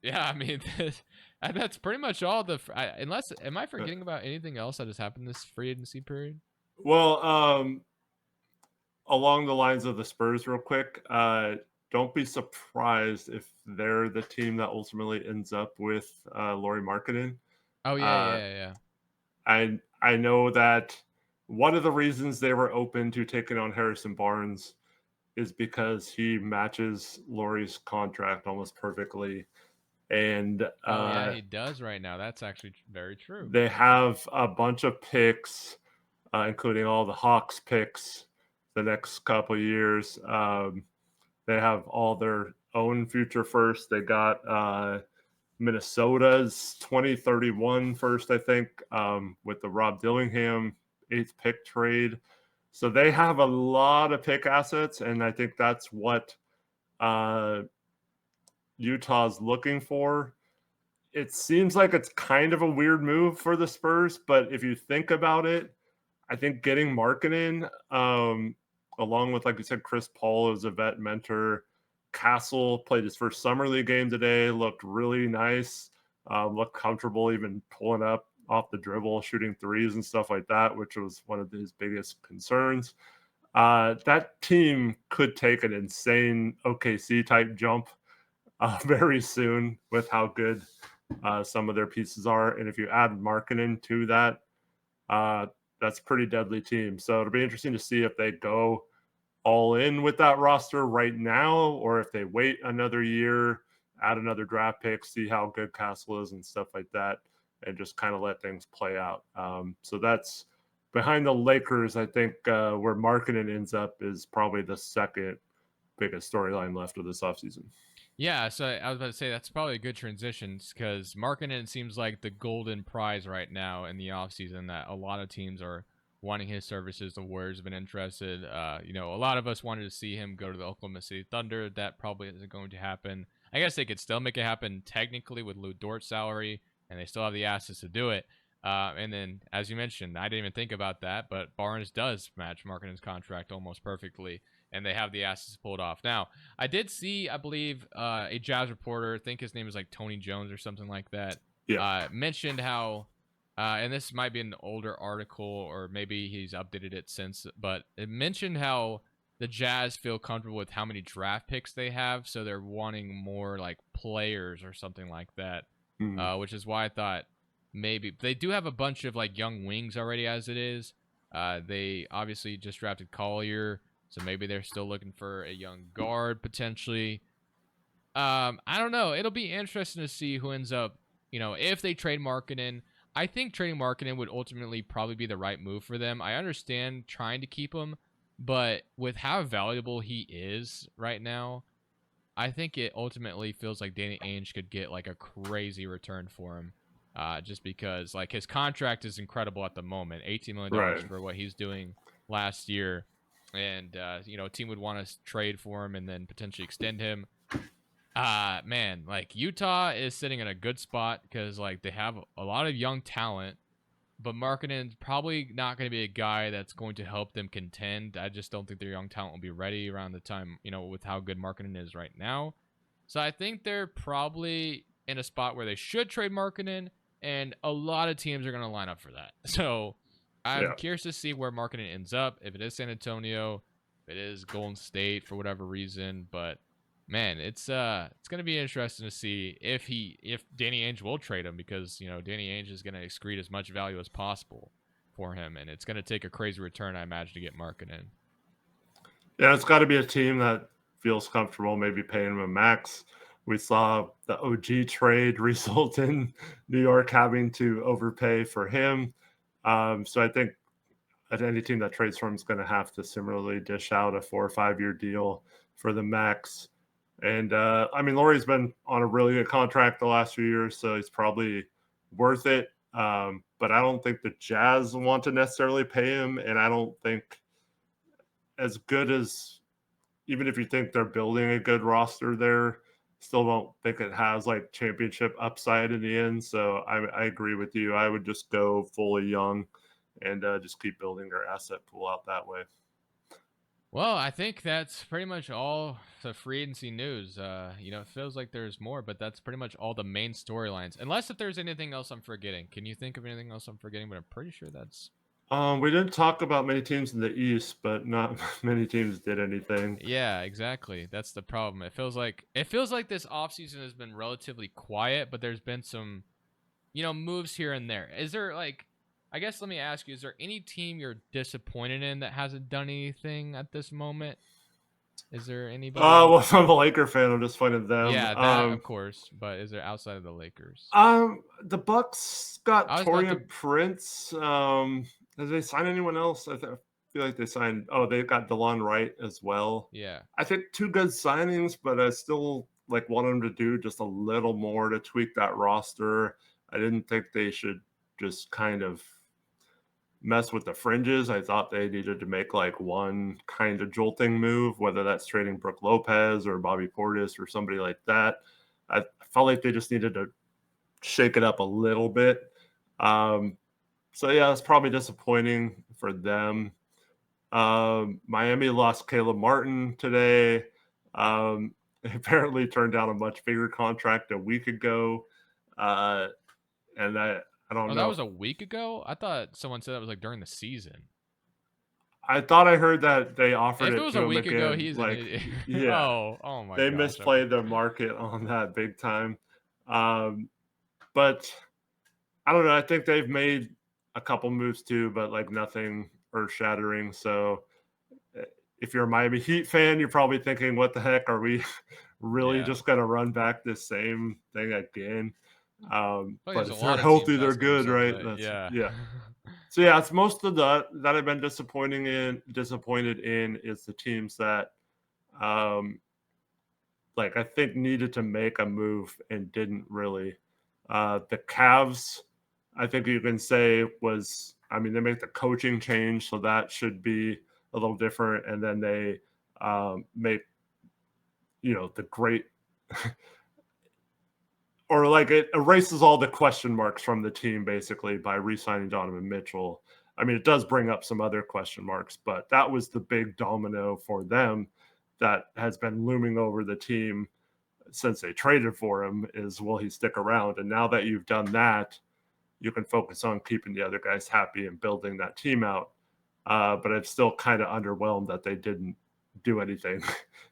that's pretty much all am I forgetting about anything else that has happened this free agency period? Well, along the lines of the Spurs real quick, don't be surprised if they're the team that ultimately ends up with Lauri Markkanen. Oh, yeah. I know that one of the reasons they were open to taking on Harrison Barnes is because he matches Lauri's contract almost perfectly. And he does right now. That's actually very true. They have a bunch of picks, including all the Hawks picks the next couple of years. They have all their own future first. They got Minnesota's 2031 first, I think, with the Rob Dillingham 8th pick trade. So they have a lot of pick assets, and I think that's what Utah's looking for. It seems like it's kind of a weird move for the Spurs, but if you think about it, I think getting Markkanen, along with, like you said, Chris Paul as a vet mentor, Castle played his first summer league game today, looked really nice, looked comfortable even pulling up off the dribble, shooting threes and stuff like that, which was one of his biggest concerns. That team could take an insane OKC type jump very soon with how good some of their pieces are. And if you add Markkanen to that, that's a pretty deadly team. So it'll be interesting to see if they go all in with that roster right now, or if they wait another year, add another draft pick, see how good Castle is and stuff like that, and just kind of let things play out. So that's behind the Lakers. I think where Markkanen ends up is probably the second biggest storyline left of this offseason. Yeah, so I was about to say that's probably a good transition because Markkanen seems like the golden prize right now in the offseason that a lot of teams are wanting his services. The Warriors have been interested. A lot of us wanted to see him go to the Oklahoma City Thunder. That probably isn't going to happen. I guess they could still make it happen technically with Lou Dort's salary, and they still have the assets to do it. And then, as you mentioned, I didn't even think about that, but Barnes does match Markkanen's contract almost perfectly, and they have the assets pulled off. Now, I did see, I believe, a Jazz reporter, I think his name is like Tony Jones or something like that, mentioned how, and this might be an older article or maybe he's updated it since, but it mentioned how the Jazz feel comfortable with how many draft picks they have, so they're wanting more like players or something like that, which is why I thought maybe they do have a bunch of like young wings already as it is. They obviously just drafted Collier, so maybe they're still looking for a young guard potentially. I don't know. It'll be interesting to see who ends up, if they trade Markkanen. I think trading Markkanen would ultimately probably be the right move for them. I understand trying to keep him, but with how valuable he is right now, I think it ultimately feels like Danny Ainge could get like a crazy return for him. Just because like his contract is incredible at the moment, $18 million for what he's doing last year. And, a team would want to trade for him and then potentially extend him. Man, like Utah is sitting in a good spot because like they have a lot of young talent, but Markkanen's probably not going to be a guy that's going to help them contend. I just don't think their young talent will be ready around the time, with how good Markkanen is right now. So I think they're probably in a spot where they should trade Markkanen, and a lot of teams are going to line up for that. So I'm curious to see where Markkanen ends up, if it is San Antonio, if it is Golden State for whatever reason. But man, it's going to be interesting to see if Danny Ainge will trade him, because Danny Ainge is going to excrete as much value as possible for him, and it's going to take a crazy return, I imagine, to get Markkanen. Yeah, it's got to be a team that feels comfortable maybe paying him a max. We saw the OG trade result in New York having to overpay for him. So I think any team that trades for him is going to have to similarly dish out a 4 or 5 year deal for the max. And Lauri's been on a really good contract the last few years, so he's probably worth it. But I don't think the Jazz want to necessarily pay him, and I don't think as good as, even if you think they're building a good roster there, still don't think it has like championship upside in the end. So I agree with you. I would just go fully young and just keep building their asset pool out that way. Well, I think that's pretty much all the free agency news. It feels like there's more, but that's pretty much all the main storylines. Unless if there's anything else I'm forgetting. Can you think of anything else I'm forgetting? But I'm pretty sure that's... We didn't talk about many teams in the East, but not many teams did anything. Yeah, exactly. That's the problem. It feels like this offseason has been relatively quiet, but there's been some, moves here and there. Is there I guess let me ask you, is there any team you're disappointed in that hasn't done anything at this moment? Is there anybody? Well, if I'm a Laker fan, I'm disappointed in them. Yeah, that of course. But is there outside of the Lakers? The Bucks got Torian Prince. Did they sign anyone else? feel like they signed. Oh, they got DeLon Wright as well. Yeah. I think two good signings, but I still like want them to do just a little more to tweak that roster. I didn't think they should just kind of mess with the fringes. I thought they needed to make like one kind of jolting move, whether that's trading Brooke Lopez or Bobby Portis or somebody like that. I felt like they just needed to shake it up a little bit. So yeah, it's probably disappointing for them. Miami lost Caleb Martin today. Apparently turned down a much bigger contract a week ago. And I don't Oh, that know. was a week ago? I thought someone said that was like during the season. I thought I heard that they offered If it it was to a him week ago, again. he's an Like, idiot. yeah, Oh my they gosh. Okay. misplayed the market on that big time. But I don't know. I think they've made a couple moves too, but like nothing earth shattering. So if you're a Miami Heat fan, you're probably thinking, what the heck? Are we really Yeah. just going to run back the same thing again? I feel like But there's a if they're lot of teams healthy, they're asking good, themselves right? that. That's Yeah. yeah. So yeah, it's most of that I've been disappointed in is the teams that like I think needed to make a move and didn't really. The Cavs, I think you can say was, I mean, they make the coaching change, so that should be a little different. And then they make, the great, or like it erases all the question marks from the team basically by re-signing Donovan Mitchell. I mean, it does bring up some other question marks, but that was the big domino for them that has been looming over the team since they traded for him is, will he stick around? And now that you've done that, you can focus on keeping the other guys happy and building that team out. But I'm still kind of underwhelmed that they didn't do anything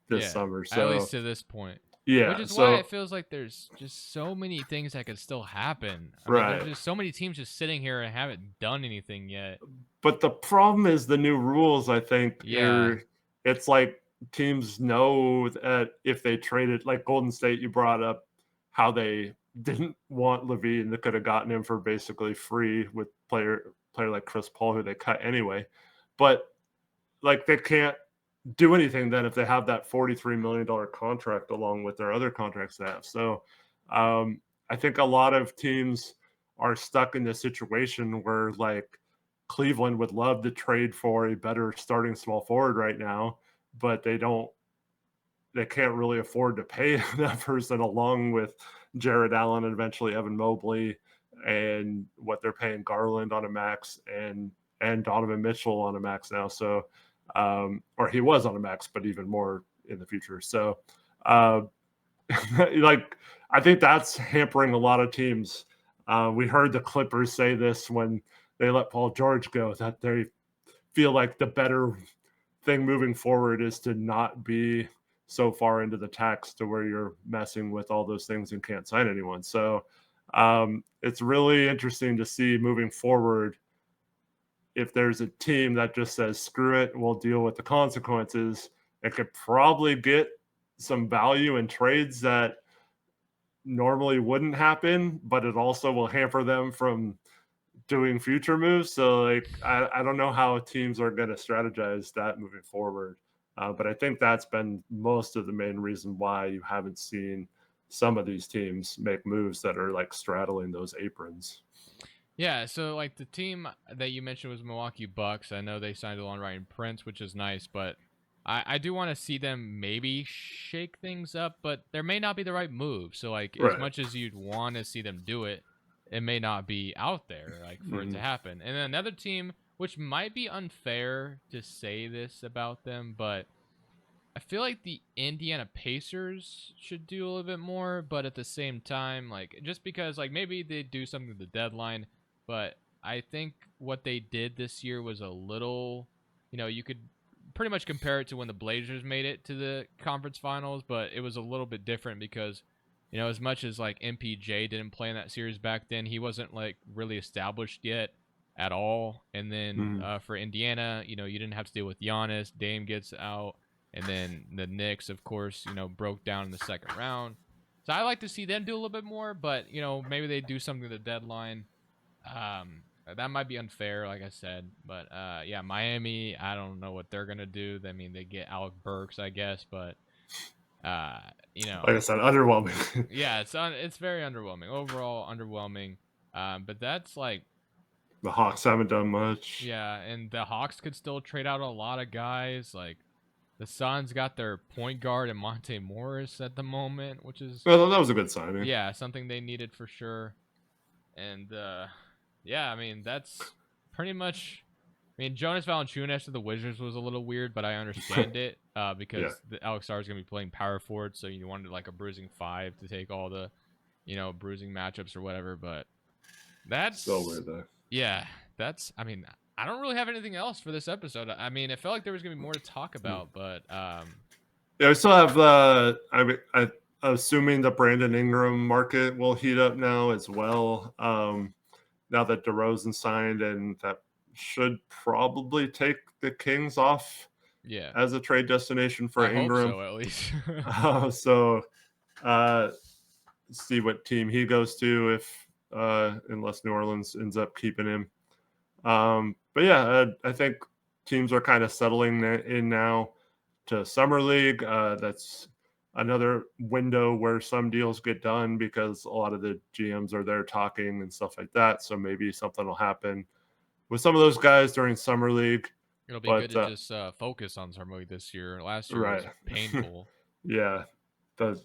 this Yeah. summer. At least So to this point. Which yeah, is why it so feels like there's just so many things that could still happen. I mean, there's right. just so many teams just sitting here and haven't done anything yet. But the problem is the new rules, I think, Yeah. it's like teams know that if they traded, like Golden State, you brought up how they didn't want Levine, they could have gotten him for basically free with player like Chris Paul, who they cut anyway. But like they can't do anything then if they have that $43 million contract along with their other contracts they have. So I think a lot of teams are stuck in this situation where like Cleveland would love to trade for a better starting small forward right now, but they can't really afford to pay that person along with Jared Allen and eventually Evan Mobley and what they're paying Garland on a max and Donovan Mitchell on a max now. So or he was on a max, but even more in the future. So uh, like I think that's hampering a lot of teams. We heard the Clippers say this when they let Paul George go, that they feel like the better thing moving forward is to not be so far into the tax to where you're messing with all those things and can't sign anyone. So it's really interesting to see moving forward if there's a team that just says, screw it, we'll deal with the consequences. It could probably get some value in trades that normally wouldn't happen, but it also will hamper them from doing future moves. So like I don't know how teams are going to strategize that moving forward. But I think that's been most of the main reason why you haven't seen some of these teams make moves that are like straddling those aprons. Yeah, so like the team that you mentioned was Milwaukee Bucks. I know they signed along Ryan Prince, which is nice, but I do want to see them maybe shake things up, but there may not be the right move. So like as Right. much as you'd want to see them do it, it may not be out there like for it to Mhm. happen. And then another team, which might be unfair to say this about them, but I feel like the Indiana Pacers should do a little bit more, but at the same time, like just because like maybe they do something at the deadline, but I think what they did this year was a little, you could pretty much compare it to when the Blazers made it to the conference finals, but it was a little bit different because as much as like MPJ didn't play in that series back then, he wasn't like really established yet at all. And then Mhm. for Indiana, you didn't have to deal with Giannis. Dame gets out. And then the Knicks, of course, broke down in the second round. So I like to see them do a little bit more, but maybe they do something at the deadline. That might be unfair, like I said, but yeah, Miami. I don't know what they're gonna do. I mean, they get Alec Burks, I guess, but you know, Like I said, underwhelming. yeah, it's very underwhelming overall, underwhelming. But that's like, The Hawks haven't done much. yeah, and the Hawks could still trade out a lot of guys. Like the Suns got their point guard and Monte Morris at the moment, which is Well, that was a good signing. yeah something they needed for sure. And yeah, I mean that's pretty much. I mean, Jonas Valanciunas to the Wizards was a little weird, but I understand it Yeah, because the Alex Sar is going to be playing power forward, so you wanted like a bruising 5 to take all the, bruising matchups or whatever. But so that's weird though. yeah, that's. I mean, I don't really have anything else for this episode. I mean, it felt like there was going to be more to talk about, but Yeah, we still have I assuming the Brandon Ingram market will heat up now as well. Now that DeRozan signed, and that should probably take the Kings off yeah, as a trade destination for I hope Ingram. so at least. So see what team he goes to if unless New Orleans ends up keeping him. But yeah, I think teams are kind of settling in now to summer league. That's another window where some deals get done because a lot of the GMs are there talking and stuff like that. So maybe something will happen with some of those guys during summer league. It'll be good But to just focus on Summer League this year. Last year was right, painful. yeah,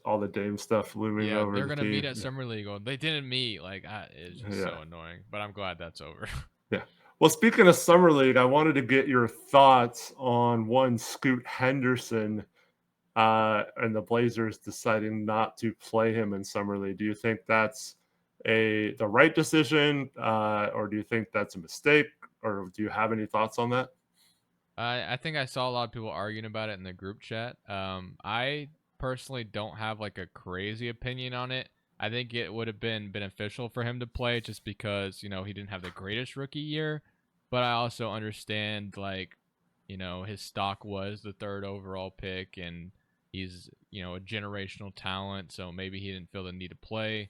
all the Dame stuff looming Yeah, over they're the gonna meet team. at Summer League. Oh, they didn't meet. Like, it's just Yeah, so annoying. But I'm glad that's over. yeah. Well, speaking of summer league, I wanted to get your thoughts on one Scoot Henderson and the Blazers deciding not to play him in summer league. Do you think that's the right decision, or do you think that's a mistake, or do you have any thoughts on that? I think I saw a lot of people arguing about it in the group chat. I personally don't have like a crazy opinion on it. I think it would have been beneficial for him to play just because, he didn't have the greatest rookie year. But I also understand like, his stock was the 3rd overall pick and he's, a generational talent. So maybe he didn't feel the need to play.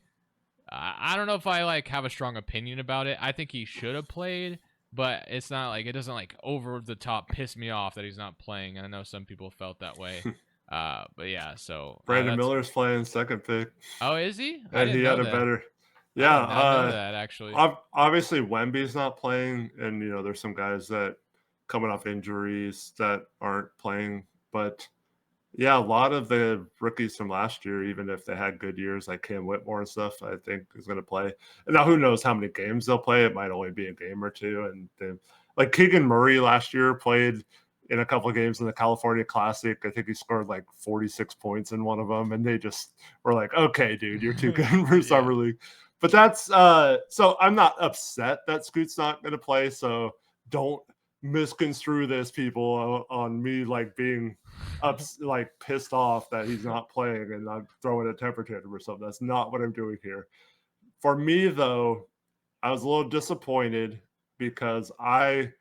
I don't know if I like have a strong opinion about it. I think he should have played, but it's not like it doesn't like over the top piss me off that he's not playing. I know some people felt that way. But yeah, so Brandon that's. Miller's playing second pick, Oh, is he? I and he didn't had know a that. better. I Yeah, did not know that actually. obviously Wemby's not playing, and there's some guys that coming off injuries that aren't playing, but yeah, a lot of the rookies from last year, even if they had good years like Cam Whitmore and stuff, I think is going to play. And now who knows how many games they'll play? It might only be a game or two. And like Keegan Murray last year played in a couple of games in the California Classic. I think he scored like 46 points in one of them, and they just were like, "Okay, dude, you're too good for Yeah. summer league." But that's so I'm not upset that Scoot's not going to play. So don't misconstrue this, people, on me like being like pissed off that he's not playing and I'm throwing a temper tantrum or something. That's not what I'm doing here. For me, though, I was a little disappointed because I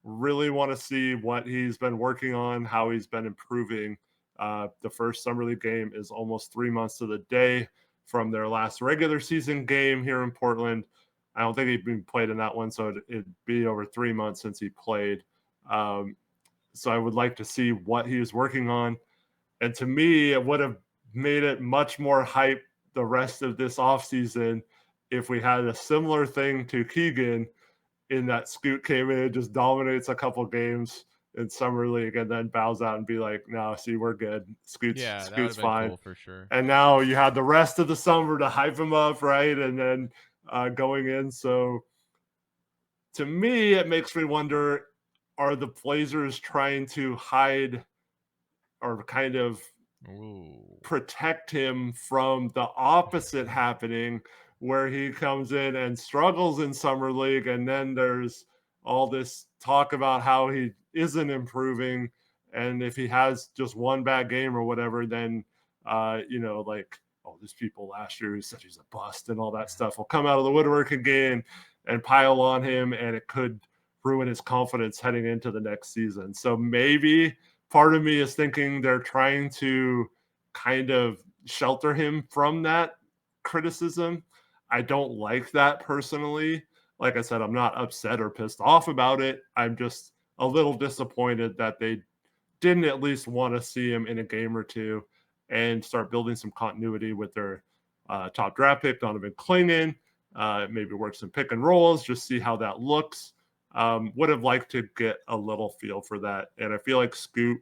really want to see what he's been working on, how he's been improving. The first summer league game is almost 3 months to the day from their last regular season game here in Portland. I don't think he'd been played in that one, so it'd be over 3 months since he played. So I would like to see what he was working on. And to me, it would have made it much more hype the rest of this offseason if we had a similar thing to Keegan in that Scoot came in, just dominates a couple games in summer league, and then bows out and be like, "No, see, we're good. Yeah, that would Scoot's have been fine." cool for sure. And now you had the rest of the summer to hype him up, right? And then going in. So to me, it makes me wonder: are the Blazers trying to hide or kind of Ooh. protect him from the opposite happening where he comes in and struggles in summer league, and then there's all this talk about how he isn't improving, and if he has just one bad game or whatever, then like, oh, there's people last year who said he's a bust and all that stuff will come out of the woodwork again and pile on him, and it could ruin his confidence heading into the next season. So maybe part of me is thinking they're trying to kind of shelter him from that criticism. I don't like that personally. like I said, I'm not upset or pissed off about it. I'm just a little disappointed that they didn't at least want to see him in a game or two and start building some continuity with their top draft pick, Donovan Clingan. Maybe work some pick and rolls, just see how that looks. Would have liked to get a little feel for that. And I feel like Scoot,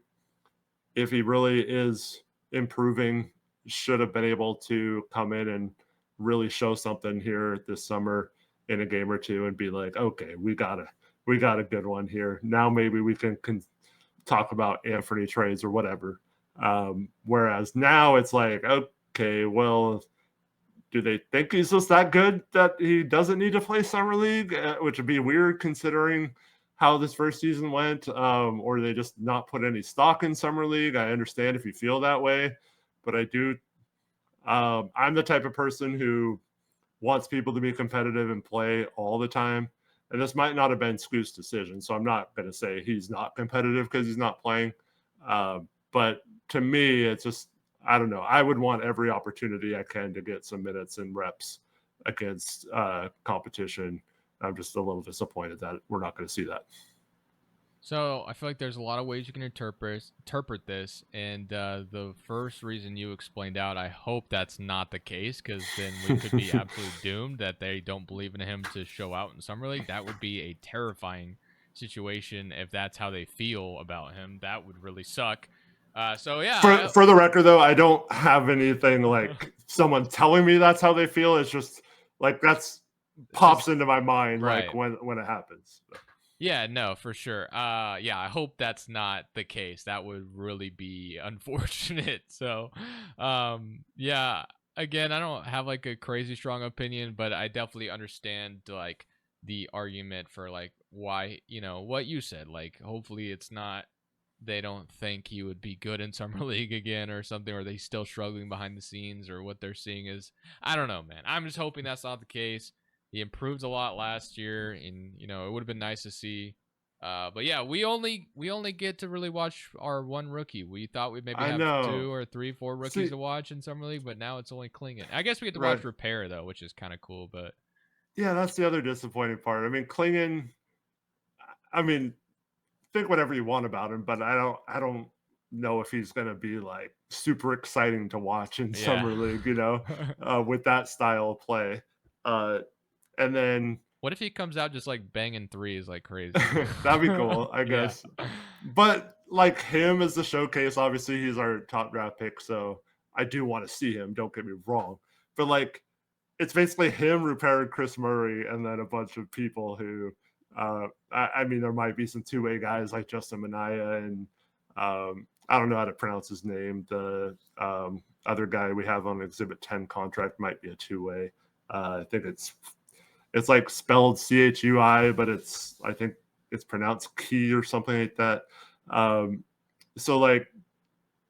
if he really is improving, should have been able to come in and really show something here this summer in a game or two and be like, okay, we got a good one here. Now maybe we can talk about Anthony trades or whatever. Whereas now it's like, okay, well, do they think he's just that good that he doesn't need to play summer league, which would be weird considering how this first season went, or they just not put any stock in summer league? I understand if you feel that way, but I do. I'm the type of person who wants people to be competitive and play all the time. And this might not have been Scoot's decision, so I'm not going to say he's not competitive because he's not playing. But to me, it's just, I don't know. I would want every opportunity I can to get some minutes and reps against competition. I'm just a little disappointed that we're not going to see that. So I feel like there's a lot of ways you can interpret this, and the first reason you explained out, I hope that's not the case, because then we could be absolutely doomed that they don't believe in him to show out in summer league. That would be a terrifying situation if that's how they feel about him. That would really suck. So yeah. For the record, though, I don't have anything like someone telling me that's how they feel. It's just like that's pops into my mind, right, like when it happens. So. Yeah, no, for sure. Yeah, I hope that's not the case. That would really be unfortunate. So, yeah, again, I don't have like a crazy strong opinion, but I definitely understand like the argument for like why, what you said, like hopefully it's not, they don't think he would be good in summer league again or something, or they still struggling behind the scenes, or what they're seeing is, I don't know, man. I'm just hoping that's not the case. He improved a lot last year, and it would have been nice to see. But yeah, we only get to really watch our one rookie. We thought we'd maybe have 2 or 3, 4 rookies to watch in summer league, but now it's only Clingan. I guess we get to watch Repair though, which is kind of cool. But yeah, that's the other disappointing part. I mean, Clingan. I mean, think whatever you want about him, but I don't know if he's going to be like super exciting to watch in summer league. With that style of play. And then what if he comes out just like banging threes like crazy? That'd be cool, I guess. Yeah. But like him as the showcase, obviously he's our top draft pick, so I do want to see him. Don't get me wrong, but like it's basically him, Rupert, and Chris Murray, and then a bunch of people who. I mean, there might be some two-way guys like Justin Minaya and I don't know how to pronounce his name. The other guy we have on Exhibit 10 contract might be a two-way. I think it's like spelled CHUI, but I think it's pronounced Key or something like that. So like,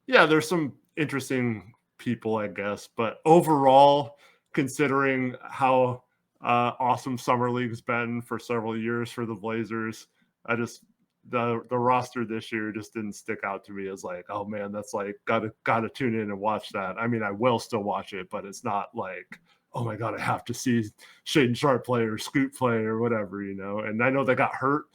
yeah, there's some interesting people, I guess, but overall, considering how awesome summer league's been for several years for the Blazers, the roster this year just didn't stick out to me as like, oh man, that's like gotta tune in and watch that. I mean, I will still watch it, but it's not like, oh my god, I have to see Shaedon Sharpe play or Scoot play or whatever, And I know they got hurt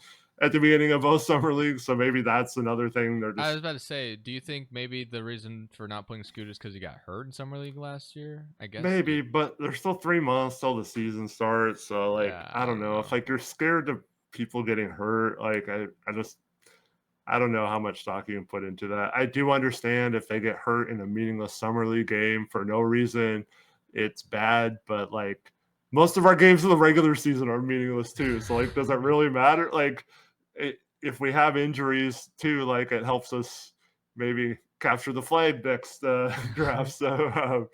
at the beginning of both summer leagues, so maybe that's another thing. I was about to say, do you think maybe the reason for not playing Scoot is because he got hurt in summer league last year? I guess maybe, but there's still 3 months till the season starts, so like I don't know if like you're scared of people getting hurt. Like I don't know how much stock you can put into that. I do understand if they get hurt in a meaningless summer league game for no reason, it's bad, but like most of our games in the regular season are meaningless too. So like, does it really matter? Like if we have injuries too, like it helps us maybe capture the flag next draft. So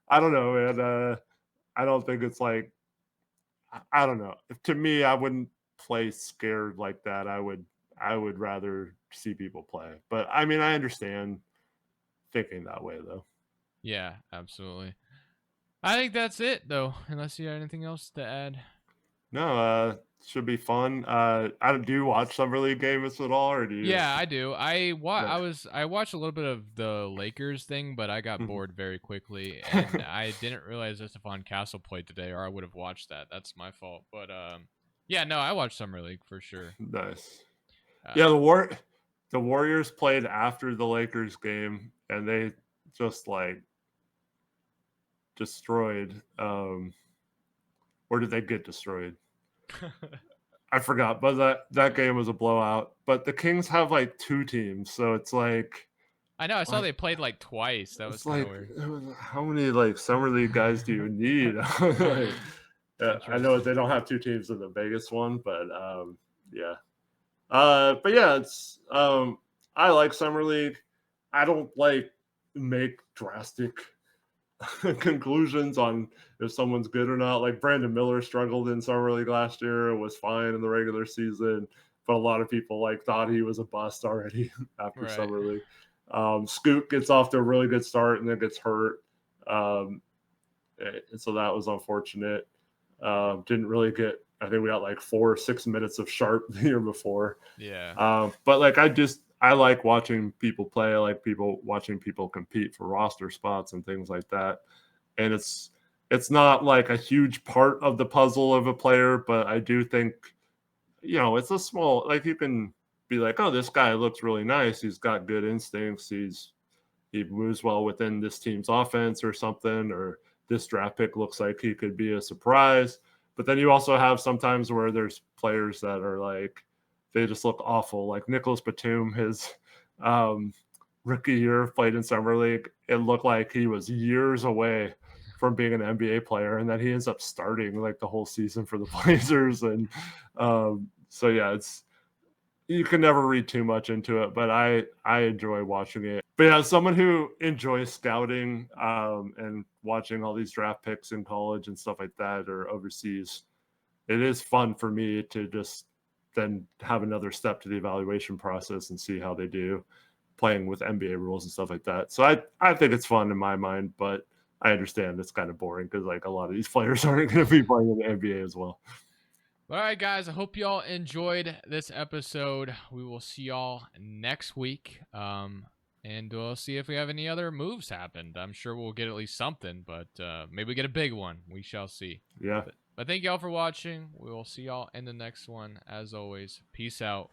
I don't know, man. I don't think it's like, I don't know. To me, I wouldn't play scared like that. I would rather see people play. But I mean, I understand thinking that way though. Yeah, absolutely. I think that's it though, unless you have anything else to add. No, should be fun. Do you watch summer league games at all, or do you? Yeah, I do. I watched a little bit of the Lakers thing, but I got bored very quickly, and I didn't realize that Stephon Castle played today, or I would have watched that. That's my fault. But Yeah, no, I watched Summer League for sure. Nice. Yeah, Uh, the Warriors played after the Lakers game, and they just like destroyed. Where did they get destroyed? I forgot, but that game was a blowout. But the Kings have like 2 teams, so it's like I know. I saw they played like twice. That was it's kind of like weird. how many like summer league guys do you need? Like, I know Interesting. they don't have 2 teams in the Vegas one, but yeah. But yeah, it's I like summer league. I don't like make drastic conclusions on if someone's good or not. Like Brandon Miller struggled in summer league last year, was fine in the regular season, but a lot of people like thought he was a bust already after Right. summer league. Scoot gets off to a really good start and then gets hurt, and so that was unfortunate. Didn't really get. I think we got like 4 or 6 minutes of sharp the year before. Yeah. But like I like watching people play. I like watching people compete for roster spots and things like that. And it's not like a huge part of the puzzle of a player, but I do think it's a small like you can be like, oh, this guy looks really nice. He's got good instincts. He moves well within this team's offense or something, or this draft pick looks like he could be a surprise. But then you also have sometimes where there's players that are like they just look awful. Like Nicholas Batum, his um, rookie year played in summer league. It looked like he was years away from being an NBA player, and then he ends up starting like the whole season for the Blazers. And so yeah, it's you can never read too much into it, but I enjoy watching it. But yeah, as someone who enjoys scouting and watching all these draft picks in college and stuff like that or overseas, it is fun for me to just then have another step to the evaluation process and see how they do playing with NBA rules and stuff like that. So I think it's fun in my mind, but I understand it's kind of boring because like a lot of these players aren't going to be playing in the NBA as well. All right, guys. I hope y'all enjoyed this episode. We will see y'all next week. And we'll see if we have any other moves happened. I'm sure we'll get at least something, but maybe we get a big one. We shall see. Yeah. But thank y'all for watching. We will see y'all in the next one. As always, peace out.